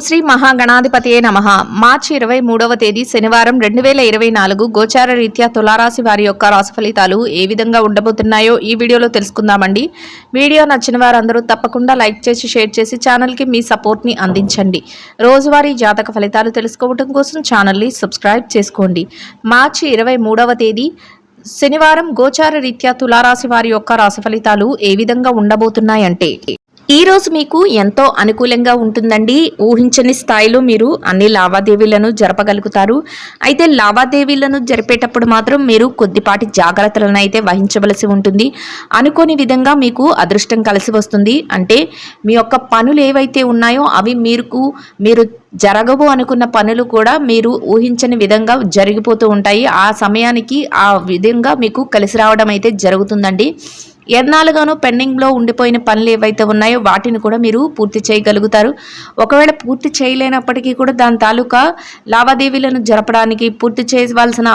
శ్రీ మహాగణాధిపతియే నమః. మార్చి 23వ తేదీ శనివారం 2024 గోచార రీత్యా తులారాశి వారి యొక్క రాశి ఫలితాలు ఏ విధంగా ఉండబోతున్నాయో ఈ వీడియోలో తెలుసుకుందామండి. వీడియో నచ్చిన వారందరూ తప్పకుండా లైక్ చేసి షేర్ చేసి ఛానల్కి మీ సపోర్ట్ని అందించండి. రోజువారీ జాతక ఫలితాలు తెలుసుకోవడం కోసం ఛానల్ని సబ్స్క్రైబ్ చేసుకోండి. మార్చి 23వ తేదీ శనివారం గోచార రీత్యా తులారాశి వారి యొక్క రాశి ఫలితాలు ఏ విధంగా ఉండబోతున్నాయంటే, ఈ రోజు మీకు ఎంతో అనుకూలంగా ఉంటుందండి. ఊహించని స్థాయిలో మీరు అన్ని లావాదేవీలను జరపగలుగుతారు. అయితే లావాదేవీలను జరిపేటప్పుడు మాత్రం మీరు కొద్దిపాటి జాగ్రత్తలను అయితే వహించవలసి ఉంటుంది. అనుకోని విధంగా మీకు అదృష్టం కలిసి వస్తుంది. అంటే మీ యొక్క పనులు ఏవైతే ఉన్నాయో అవి మీరు జరగవు అనుకున్న పనులు కూడా మీరు ఊహించని విధంగా జరిగిపోతూ ఉంటాయి. ఆ సమయానికి ఆ విధంగా మీకు కలిసి రావడం అయితే జరుగుతుందండి. ఎన్నాళ్ళుగానో పెండింగ్లో ఉండిపోయిన పనులు ఏవైతే ఉన్నాయో వాటిని కూడా మీరు పూర్తి చేయగలుగుతారు. ఒకవేళ పూర్తి చేయలేనప్పటికీ కూడా దాని తాలూకా లావాదేవీలను జరపడానికి పూర్తి చేయవలసిన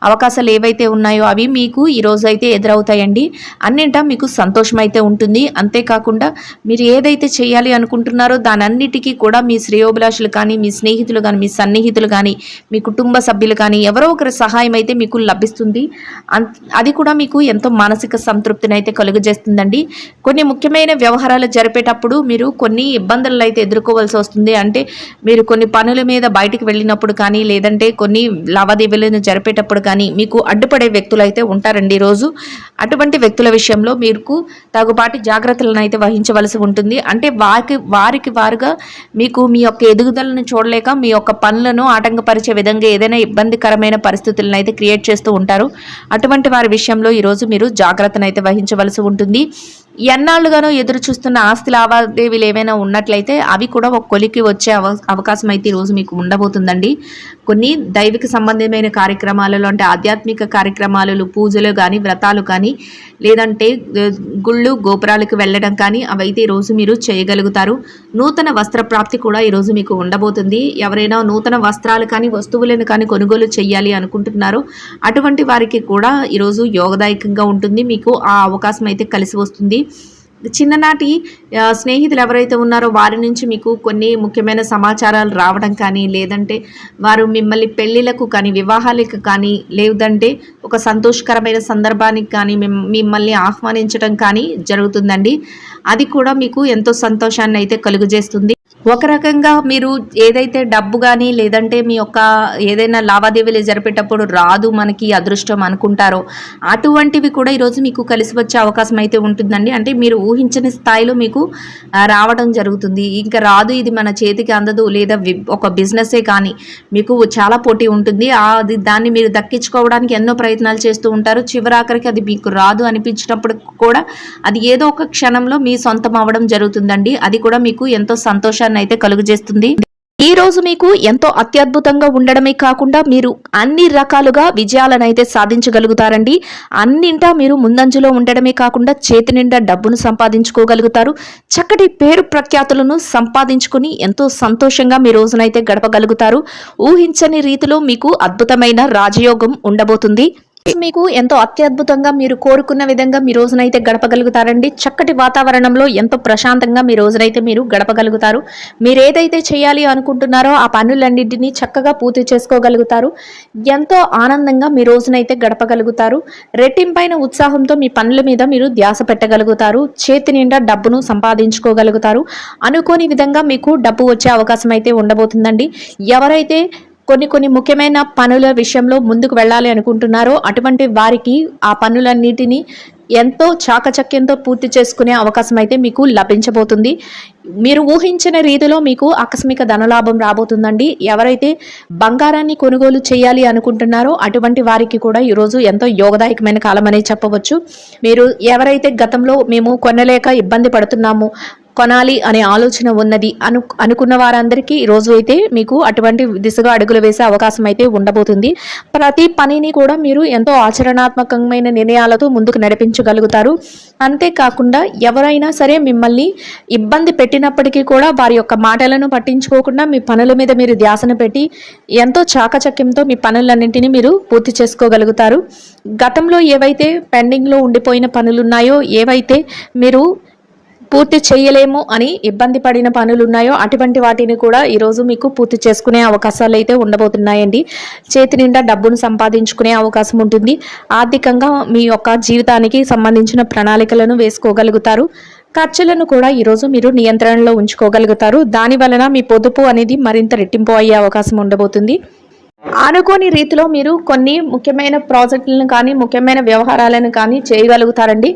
అవకాశాలు ఏవైతే ఉన్నాయో అవి మీకు ఈరోజు అయితే ఎదురవుతాయండి. అన్నింటా మీకు సంతోషం అయితే ఉంటుంది. అంతేకాకుండా మీరు ఏదైతే చేయాలి అనుకుంటున్నారో దానన్నిటికీ కూడా మీ శ్రేయోభిలాషులు కానీ, మీ స్నేహితులు కానీ, మీ సన్నిహితులు కానీ, మీ కుటుంబ సభ్యులు కానీ ఎవరో ఒకరి సహాయం అయితే మీకు లభిస్తుంది. అది కూడా మీకు ఎంతో మానసిక సంతృప్తిని అయితే కలుగజేస్తుందండి. కొన్ని ముఖ్యమైన వ్యవహారాలు జరిపేటప్పుడు మీరు కొన్ని ఇబ్బందులు అయితే ఎదుర్కోవాల్సి వస్తుంది. అంటే మీరు కొన్ని పనుల మీద బయటికి వెళ్ళినప్పుడు కానీ, లేదంటే కొన్ని లావాదేవీలను జరిపేటప్పుడు కానీ మీకు అడ్డుపడే వ్యక్తులు అయితే ఉంటారండి ఈరోజు. అటువంటి వ్యక్తుల విషయంలో మీకు తగుపాటి జాగ్రత్తలను అయితే వహించవలసి ఉంటుంది. అంటే వారికి వారుగా మీకు మీ యొక్క ఎదుగుదలను చూడలేక మీ యొక్క పనులను ఆటంకపరిచే విధంగా ఏదైనా ఇబ్బందికరమైన పరిస్థితులను అయితే క్రియేట్ చేస్తూ ఉంటారు. అటువంటి వారి విషయంలో ఈరోజు మీరు జాగ్రత్తను అయితే వహించవలసి ఉంటుంది. ఎన్నాళ్ళుగానో ఎదురు చూస్తున్న ఆస్తి లావాదేవీలు ఏమైనా ఉన్నట్లయితే అవి కూడా ఒక కొలికి వచ్చే అవకాశం అయితే ఈరోజు మీకు ఉండబోతుందండి. కొన్ని దైవిక సంబంధమైన కార్యక్రమాలలో, అంటే ఆధ్యాత్మిక కార్యక్రమాలు, పూజలు కానీ, వ్రతాలు కానీ, లేదంటే గుళ్ళు గోపురాలకు వెళ్ళడం కానీ అవైతే ఈరోజు మీరు చేయగలుగుతారు. నూతన వస్త్ర ప్రాప్తి కూడా ఈరోజు మీకు ఉండబోతుంది. ఎవరైనా నూతన వస్త్రాలు కానీ, వస్తువులను కానీ కొనుగోలు చేయాలి అనుకుంటున్నారో అటువంటి వారికి కూడా ఈరోజు యోగదాయకంగా ఉంటుంది. మీకు ఆ అవకాశం అయితే కలిసి వస్తుంది. చిన్ననాటి స్నేహితులు ఎవరైతే ఉన్నారో వారి నుంచి మీకు కొన్ని ముఖ్యమైన సమాచారాలు రావడం కానీ, లేదంటే వారు మిమ్మల్ని పెళ్ళిళ్ళకు కానీ, వివాహాలకు కానీ, లేదంటే ఒక సంతోషకరమైన సందర్భానికి కానీ మిమ్మల్ని ఆహ్వానించడం కానీ జరుగుతుందండి. అది కూడా మీకు ఎంతో సంతోషాన్ని అయితే కలుగజేస్తుంది. ఒక రకంగా మీరు ఏదైతే డబ్బు కానీ, లేదంటే మీ యొక్క ఏదైనా లావాదేవీలు జరిపేటప్పుడు రాదు మనకి అదృష్టం అనుకుంటారో అటువంటివి కూడా ఈరోజు మీకు కలిసి వచ్చే అవకాశం అయితే ఉంటుందండి. అంటే మీరు ఊహించని స్థాయిలో మీకు రావడం జరుగుతుంది. ఇంకా రాదు, ఇది మన చేతికి అందదు, లేదా ఒక బిజినెసే కానీ మీకు చాలా పోటీ ఉంటుంది. దాన్ని మీరు దక్కించుకోవడానికి ఎన్నో ప్రయత్నాలు చేస్తూ ఉంటారు. చివరాఖరికి అది మీకు రాదు అనిపించినప్పుడు కూడా అది ఏదో ఒక క్షణంలో మీ సొంతం అవ్వడం జరుగుతుందండి. అది కూడా మీకు ఎంతో సంతోషాన్ని అయితే కలుగజేస్తుంది. ఈ రోజు మీకు ఎంతో అత్యద్భుతంగా ఉండడమే కాకుండా మీరు అన్ని రకాలుగా విజయాలను అయితే సాధించగలుగుతారండి. అన్నింటా మీరు ముందంజలో ఉండడమే కాకుండా చేతి నిండా డబ్బును సంపాదించుకోగలుగుతారు. చక్కటి పేరు ప్రఖ్యాతులను సంపాదించుకుని ఎంతో సంతోషంగా మీ రోజునైతే గడపగలుగుతారు. ఊహించని రీతిలో మీకు అద్భుతమైన రాజయోగం ఉండబోతుంది. మీకు ఎంతో అత్యద్భుతంగా మీరు కోరుకున్న విధంగా మీ రోజునైతే గడపగలుగుతారండి. చక్కటి వాతావరణంలో ఎంతో ప్రశాంతంగా మీ రోజునైతే మీరు గడపగలుగుతారు. మీరు ఏదైతే చేయాలి అనుకుంటున్నారో ఆ పనులన్నింటినీ చక్కగా పూర్తి చేసుకోగలుగుతారు. ఎంతో ఆనందంగా మీ రోజునైతే గడపగలుగుతారు. రెట్టింపైన ఉత్సాహంతో మీ పనుల మీద మీరు ధ్యాస పెట్టగలుగుతారు. చేతి నిండా డబ్బును సంపాదించుకోగలుగుతారు. అనుకోని విధంగా మీకు డబ్బు వచ్చే అవకాశం అయితే ఉండబోతుందండి. ఎవరైతే కొన్ని ముఖ్యమైన పనుల విషయంలో ముందుకు వెళ్ళాలి అనుకుంటున్నారో అటువంటి వారికి ఆ పనులన్నిటినీ ఎంతో చాకచక్యంతో పూర్తి చేసుకునే అవకాశం అయితే మీకు లభించబోతుంది. మీరు ఊహించిన రీతిలో మీకు ఆకస్మిక ధనలాభం రాబోతుందండి. ఎవరైతే బంగారాన్ని కొనుగోలు చేయాలి అనుకుంటున్నారో అటువంటి వారికి కూడా ఈరోజు ఎంతో యోగదాయకమైన కాలం అనేది చెప్పవచ్చు. మీరు ఎవరైతే గతంలో మేము కొనలేక ఇబ్బంది పడుతున్నాము, కొనాలి అనే ఆలోచన ఉన్నది అనుకున్న వారందరికీ ఈరోజు అయితే మీకు అటువంటి దిశగా అడుగులు వేసే అవకాశం అయితే ఉండబోతుంది. ప్రతి పనిని కూడా మీరు ఎంతో ఆచరణాత్మకమైన నిర్ణయాలతో ముందుకు నడిపించగలుగుతారు. అంతేకాకుండా ఎవరైనా సరే మిమ్మల్ని ఇబ్బంది పెట్టినప్పటికీ కూడా వారి యొక్క మాటలను పట్టించుకోకుండా మీ పనుల మీద మీరు ధ్యాసను పెట్టి ఎంతో చాకచక్యంతో మీ పనులన్నింటినీ మీరు పూర్తి చేసుకోగలుగుతారు. గతంలో ఏవైతే పెండింగ్లో ఉండిపోయిన పనులు ఉన్నాయో, ఏవైతే మీరు పూర్తి చేయలేము అని ఇబ్బంది పడిన పనులు ఉన్నాయో అటువంటి వాటిని కూడా ఈరోజు మీకు పూర్తి చేసుకునే అవకాశాలు అయితే ఉండబోతున్నాయండి. చేతి నిండా డబ్బును సంపాదించుకునే అవకాశం ఉంటుంది. ఆర్థికంగా మీ యొక్క జీవితానికి సంబంధించిన ప్రణాళికలను వేసుకోగలుగుతారు. ఖర్చులను కూడా ఈరోజు మీరు నియంత్రణలో ఉంచుకోగలుగుతారు. దాని వలన మీ పొదుపు అనేది మరింత రెట్టింపు అయ్యే అవకాశం ఉండబోతుంది. అనుకోని రీతిలో మీరు కొన్ని ముఖ్యమైన ప్రాజెక్టులను కానీ ముఖ్యమైన వ్యవహారాలను కానీ చేయగలుగుతారండి.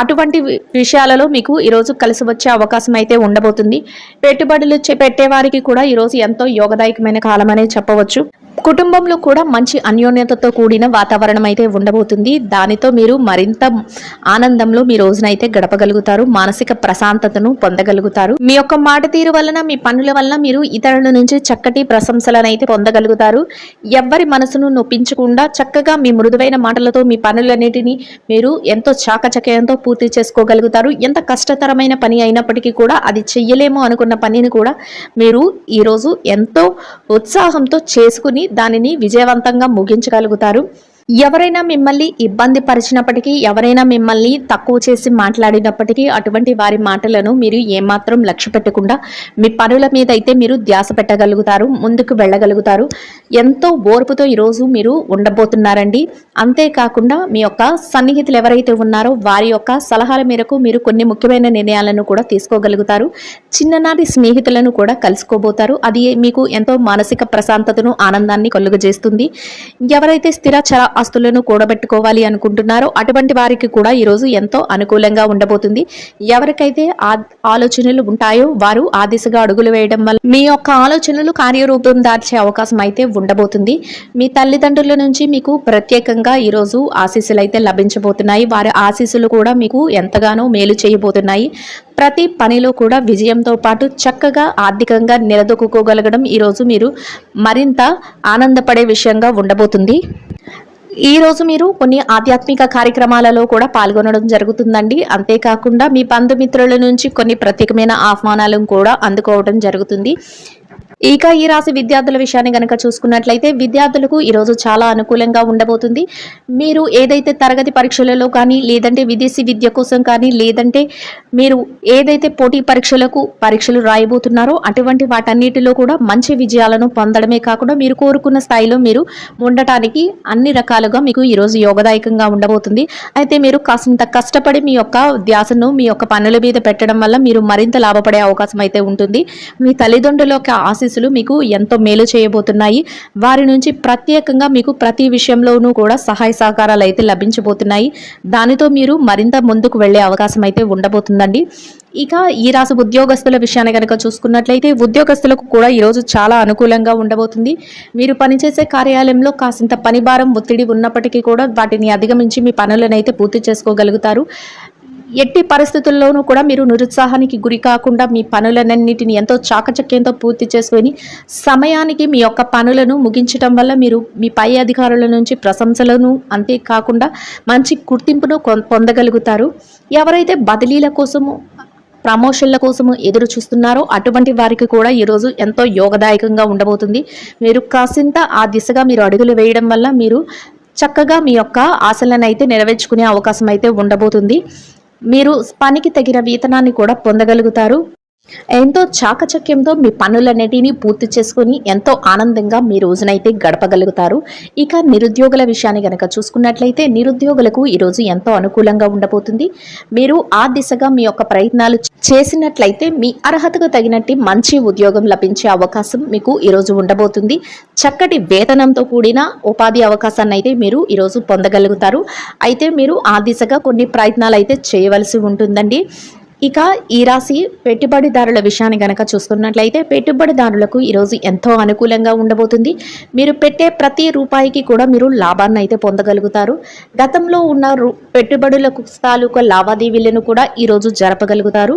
అటువంటి విషయాలలో మీకు ఈరోజు కలిసి వచ్చే అవకాశం అయితే ఉండబోతుంది. పెట్టుబడులు పెట్టే వారికి కూడా ఈరోజు ఎంతో యోగదాయకమైన కాలం అనే చెప్పవచ్చు. కుటుంబంలో కూడా మంచి అన్యోన్యతతో కూడిన వాతావరణం అయితే ఉండబోతుంది. దానితో మీరు మరింత ఆనందంలో మీ రోజునైతే గడపగలుగుతారు. మానసిక ప్రశాంతతను పొందగలుగుతారు. మీ యొక్క మాట తీరు వలన మీ పనుల వలన మీరు ఇతరుల నుంచి చక్కటి ప్రశంసలను అయితే పొందగలుగుతారు. ఎవ్వరి మనసును నొప్పించకుండా చక్కగా మీ మృదువైన మాటలతో మీ పనులన్నిటినీ మీరు ఎంతో చాకచక్యంతో పూర్తి చేసుకోగలుగుతారు. ఎంత కష్టతరమైన పని అయినప్పటికీ కూడా అది చెయ్యలేము అనుకున్న పనిని కూడా మీరు ఈరోజు ఎంతో ఉత్సాహంతో చేసుకుని దానిని విజయవంతంగా ముగించగలుగుతారు. ఎవరైనా మిమ్మల్ని ఇబ్బంది పరిచినప్పటికీ, ఎవరైనా మిమ్మల్ని తక్కువ చేసి మాట్లాడినప్పటికీ అటువంటి వారి మాటలను మీరు ఏమాత్రం లక్ష్య పెట్టకుండా మీ పనుల మీద అయితే మీరు ధ్యాస పెట్టగలుగుతారు. ముందుకు వెళ్ళగలుగుతారు. ఎంతో ఓర్పుతో ఈరోజు మీరు ఉండబోతున్నారండి. అంతేకాకుండా మీ యొక్క సన్నిహితులు ఎవరైతే ఉన్నారో వారి యొక్క సలహాల మేరకు మీరు కొన్ని ముఖ్యమైన నిర్ణయాలను కూడా తీసుకోగలుగుతారు. చిన్ననాటి స్నేహితులను కూడా కలుసుకోబోతారు. అది మీకు ఎంతో మానసిక ప్రశాంతతను, ఆనందాన్ని కలుగజేస్తుంది. ఎవరైతే స్థిరచర ఆస్తులను కూడబెట్టుకోవాలి అనుకుంటున్నారో అటువంటి వారికి కూడా ఈరోజు ఎంతో అనుకూలంగా ఉండబోతుంది. ఎవరికైతే ఆలోచనలు ఉంటాయో వారు ఆ దిశగా అడుగులు వేయడం వల్ల మీ యొక్క ఆలోచనలు కార్యరూపం దాల్చే అవకాశం అయితే ఉండబోతుంది. మీ తల్లిదండ్రుల నుంచి మీకు ప్రత్యేకంగా ఈరోజు ఆశీస్సులు అయితే లభించబోతున్నాయి. వారి ఆశీస్సులు కూడా మీకు ఎంతగానో మేలు చేయబోతున్నాయి. ప్రతి పనిలో కూడా విజయంతో పాటు చక్కగా ఆర్థికంగా నిలదొక్కుకోగలగడం ఈరోజు మీరు మరింత ఆనందపడే విషయంగా ఉండబోతుంది. ఈ రోజు మీరు కొన్ని ఆధ్యాత్మిక కార్యక్రమాలలో కూడా పాల్గొనడం జరుగుతుందండి. అంతేకాకుండా మీ బంధుమిత్రుల నుంచి కొన్ని ప్రత్యేకమైన ఆహ్వానాలను కూడా అందుకోవడం జరుగుతుంది. ఇక ఈ రాశి విద్యార్థుల విషయాన్ని గనక చూసుకున్నట్లయితే విద్యార్థులకు ఈరోజు చాలా అనుకూలంగా ఉండబోతుంది. మీరు ఏదైతే తరగతి పరీక్షలలో కానీ, లేదంటే విదేశీ విద్య కోసం కానీ, లేదంటే మీరు ఏదైతే పోటీ పరీక్షలు రాయబోతున్నారో అటువంటి వాటన్నిటిలో కూడా మంచి విజయాలను పొందడమే కాకుండా మీరు కోరుకున్న స్థాయిలో మీరు ఉండటానికి అన్ని రకాలుగా మీకు ఈరోజు యోగదాయకంగా ఉండబోతుంది. అయితే మీరు కాసింత కష్టపడి మీ యొక్క ధ్యాసను మీ యొక్క పనుల మీద పెట్టడం వల్ల మీరు మరింత లాభపడే అవకాశం అయితే ఉంటుంది. మీ తల్లిదండ్రుల యొక్క ఆశీస్సులు మీకు ఎంతో మేలు చేయబోతున్నాయి. వారి నుంచి ప్రత్యేకంగా మీకు ప్రతి విషయంలోనూ కూడా సహాయ సహకారాలు అయితే లభించబోతున్నాయి. దానితో మీరు మరింత ముందుకు వెళ్లే అవకాశం అయితే ఉండబోతుందండి. ఇక ఈ రాశి ఉద్యోగస్తుల విషయాన్ని కనుక చూసుకున్నట్లయితే ఉద్యోగస్తులకు కూడా ఈరోజు చాలా అనుకూలంగా ఉండబోతుంది. మీరు పనిచేసే కార్యాలయంలో కాసింత పని భారం, ఒత్తిడి ఉన్నప్పటికీ కూడా వాటిని అధిగమించి మీ పనులను అయితే పూర్తి చేసుకోగలుగుతారు. ఎట్టి పరిస్థితుల్లోనూ కూడా మీరు నిరుత్సాహానికి గురి కాకుండా మీ పనులన్నింటిని ఎంతో చాకచక్యంతో పూర్తి చేసుకొని సమయానికి మీ యొక్క పనులను ముగించడం వల్ల మీరు మీ పై అధికారుల నుంచి ప్రశంసలను, అంతేకాకుండా మంచి గుర్తింపును పొందగలుగుతారు. ఎవరైతే బదిలీల కోసము, ప్రమోషన్ల కోసము ఎదురు చూస్తున్నారో అటువంటి వారికి కూడా ఈరోజు ఎంతో యోగదాయకంగా ఉండబోతుంది. మీరు కాసింత ఆ దిశగా మీరు అడుగులు వేయడం వల్ల మీరు చక్కగా మీ యొక్క ఆశలను అయితే నెరవేర్చుకునే అవకాశం అయితే ఉండబోతుంది. మీరు పనికి తగిన వేతనాన్ని కూడా పొందగలుగుతారు. ఎంతో చాకచక్యంతో మీ పనులన్నిటినీ పూర్తి చేసుకుని ఎంతో ఆనందంగా మీ రోజునైతే గడపగలుగుతారు. ఇక నిరుద్యోగుల విషయాన్ని గనక చూసుకున్నట్లయితే నిరుద్యోగులకు ఈరోజు ఎంతో అనుకూలంగా ఉండబోతుంది. మీరు ఆ దిశగా మీ యొక్క ప్రయత్నాలు చేసినట్లయితే మీ అర్హతకు తగినట్టు మంచి ఉద్యోగం లభించే అవకాశం మీకు ఈరోజు ఉండబోతుంది. చక్కటి వేతనంతో కూడిన ఉపాధి అవకాశాన్ని అయితే మీరు ఈరోజు పొందగలుగుతారు. అయితే మీరు ఆ దిశగా కొన్ని ప్రయత్నాలు అయితే చేయవలసి ఉంటుందండి. ఇక ఈ రాశి పెట్టుబడిదారుల విషయాన్ని గనక చూసుకున్నట్లయితే పెట్టుబడిదారులకు ఈరోజు ఎంతో అనుకూలంగా ఉండబోతుంది. మీరు పెట్టే ప్రతి రూపాయికి కూడా మీరు లాభాన్ని అయితే పొందగలుగుతారు. గతంలో ఉన్న పెట్టుబడులకు తాలూకా లావాదేవీలను కూడా ఈరోజు జరపగలుగుతారు.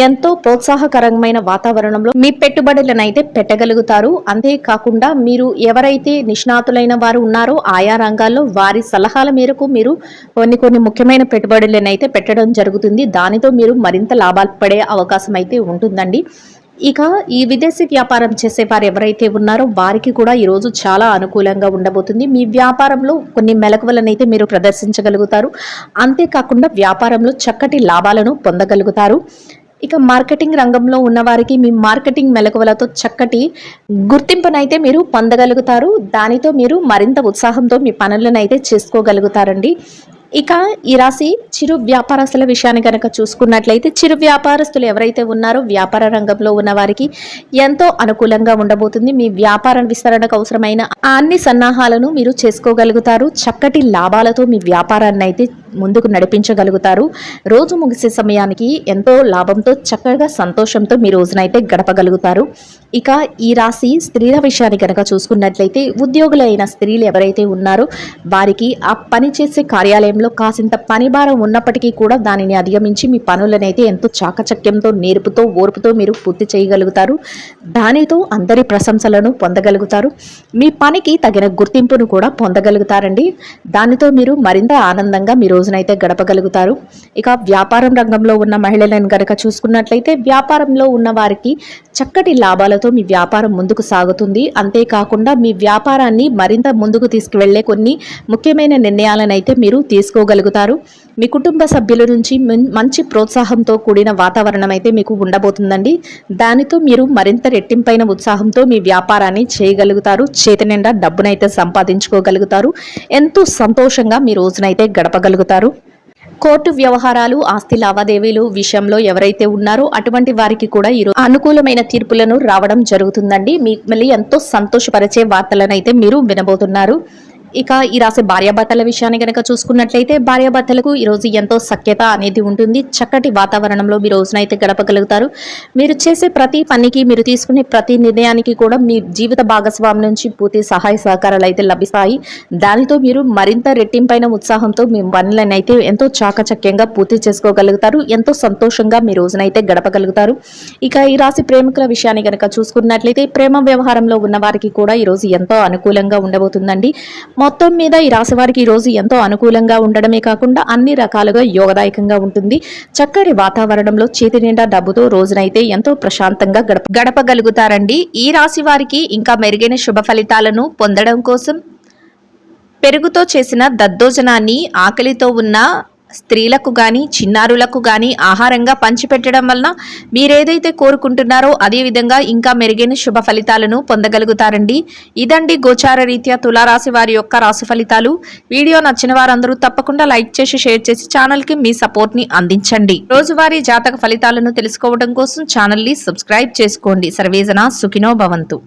ఎంతో ప్రోత్సాహకరమైన వాతావరణంలో మీ పెట్టుబడులను అయితే పెట్టగలుగుతారు. అంతేకాకుండా మీరు ఎవరైతే నిష్ణాతులైన వారు ఉన్నారో ఆయా రంగాల్లో వారి సలహాల మేరకు మీరు కొన్ని ముఖ్యమైన పెట్టుబడులను అయితే పెట్టడం జరుగుతుంది. దానితో మీరు మరింత లాభాలు పడే అవకాశం అయితే ఉంటుందండి. ఇక ఈ విదేశీ వ్యాపారం చేసేవారు ఎవరైతే ఉన్నారో వారికి కూడా ఈరోజు చాలా అనుకూలంగా ఉండబోతుంది. మీ వ్యాపారంలో కొన్ని మెలకువలనైతే మీరు ప్రదర్శించగలుగుతారు. అంతేకాకుండా వ్యాపారంలో చక్కటి లాభాలను పొందగలుగుతారు. ఇక మార్కెటింగ్ రంగంలో ఉన్నవారికి మీ మార్కెటింగ్ మెలకువలతో చక్కటి గుర్తింపునైతే మీరు పొందగలుగుతారు. దానితో మీరు మరింత ఉత్సాహంతో మీ పనులనైతే చేసుకోగలుగుతారండి. ఇక ఈ రాశి చిరు వ్యాపారస్తుల విషయాన్ని కనుక చూసుకున్నట్లయితే చిరు వ్యాపారస్తులు ఎవరైతే ఉన్నారో వ్యాపార రంగంలో ఉన్న వారికి ఎంతో అనుకూలంగా ఉండబోతుంది. మీ వ్యాపార విస్తరణకు అవసరమైన అన్ని సన్నాహాలను మీరు చేసుకోగలుగుతారు. చక్కటి లాభాలతో మీ వ్యాపారాన్ని అయితే ముందుకు నడిపించగలుగుతారు. రోజు ముగిసే సమయానికి ఎంతో లాభంతో చక్కగా సంతోషంతో మీ రోజునైతే గడపగలుగుతారు. ఇక ఈ రాశి స్త్రీల విషయాన్ని కనుక చూసుకున్నట్లయితే ఉద్యోగులైన స్త్రీలు ఎవరైతే ఉన్నారో వారికి ఆ పని చేసే కార్యాలయంలో కాసింత పని భారం ఉన్నప్పటికీ కూడా దానిని అధిగమించి మీ పనులనైతే ఎంతో చాకచక్యంతో నేర్పుతో ఓర్పుతో మీరు పూర్తి చేయగలుగుతారు. దానితో అందరి ప్రశంసలను పొందగలుగుతారు. మీ పనికి తగిన గుర్తింపును కూడా పొందగలుగుతారండి. దానితో మీరు మరింత ఆనందంగా మీ రోజునైతే గడపగలుగుతారు. ఇక వ్యాపారం రంగంలో ఉన్న మహిళలను కనుక చూసుకున్నట్లయితే వ్యాపారంలో ఉన్న వారికి చక్కటి లాభాలతో మీ వ్యాపారం ముందుకు సాగుతుంది. అంతేకాకుండా మీ వ్యాపారాన్ని మరింత ముందుకు తీసుకువెళ్లే కొన్ని ముఖ్యమైన నిర్ణయాలను అయితే మీరు తీసుకోగలుగుతారు. మీ కుటుంబ సభ్యుల నుంచి మంచి ప్రోత్సాహంతో కూడిన వాతావరణం అయితే మీకు ఉండబోతుందండి. దానితో మీరు మరింత రెట్టింపైన ఉత్సాహంతో మీ వ్యాపారాన్ని చేయగలుగుతారు. చేతి నిండా డబ్బునైతే సంపాదించుకోగలుగుతారు. ఎంతో సంతోషంగా మీ రోజునైతే గడపగలుగుతారు. కోర్టు వ్యవహారాలు ఆస్తి లావాదేవీలు విషయంలో ఎవరైతే ఉన్నారో అటువంటి వారికి కూడా ఈరోజు అనుకూలమైన తీర్పులను రావడం జరుగుతుందండి. మిమ్మల్ని ఎంతో సంతోషపరిచే వార్తలను అయితే మీరు వినబోతున్నారు. ఇక ఈ రాశి భార్యాభర్తల విషయాన్ని కనుక చూసుకున్నట్లయితే భార్యాభర్తలకు ఈరోజు ఎంతో సఖ్యత అనేది ఉంటుంది. చక్కటి వాతావరణంలో మీ రోజునైతే గడపగలుగుతారు. మీరు చేసే ప్రతి పనికి మీరు తీసుకునే ప్రతి నిర్ణయానికి కూడా మీ జీవిత భాగస్వామి నుంచి పూర్తి సహాయ సహకారాలు అయితే లభిస్తాయి. దానితో మీరు మరింత రెట్టింపైన ఉత్సాహంతో మీ పనులను అయితే ఎంతో చాకచక్యంగా పూర్తి చేసుకోగలుగుతారు. ఎంతో సంతోషంగా మీ రోజునైతే గడపగలుగుతారు. ఇక ఈ రాశి ప్రేమికుల విషయాన్ని కనుక చూసుకున్నట్లయితే ప్రేమ వ్యవహారంలో ఉన్న వారికి కూడా ఈరోజు ఎంతో అనుకూలంగా ఉండబోతుందండి. మొత్తం మీద ఈ రాశి వారికి ఈ రోజు ఎంతో అనుకూలంగా ఉండడమే కాకుండా అన్ని రకాలుగా యోగదాయకంగా ఉంటుంది. చక్కటి వాతావరణంలో చేతి నిండా డబ్బుతో రోజునైతే ఎంతో ప్రశాంతంగా గడపగలుగుతారండి. ఈ రాశి వారికి ఇంకా మెరుగైన శుభ ఫలితాలను పొందడం కోసం పెరుగుతో చేసిన దద్దోజనాన్ని ఆకలితో ఉన్న స్త్రీలకు కానీ చిన్నారులకు కానీ ఆహారంగా పంచిపెట్టడం వలన మీరేదైతే కోరుకుంటున్నారో అదేవిధంగా ఇంకా మెరుగైన శుభ ఫలితాలను పొందగలుగుతారండి. ఇదండి గోచార రీత్యా తులారాశి వారి యొక్క రాశి ఫలితాలు. వీడియో నచ్చిన వారందరూ తప్పకుండా లైక్ చేసి షేర్ చేసి ఛానల్కి మీ సపోర్ట్ని అందించండి. రోజువారీ జాతక ఫలితాలను తెలుసుకోవడం కోసం ఛానల్ని సబ్స్క్రైబ్ చేసుకోండి. సర్వేజన సుఖినో భవంతు.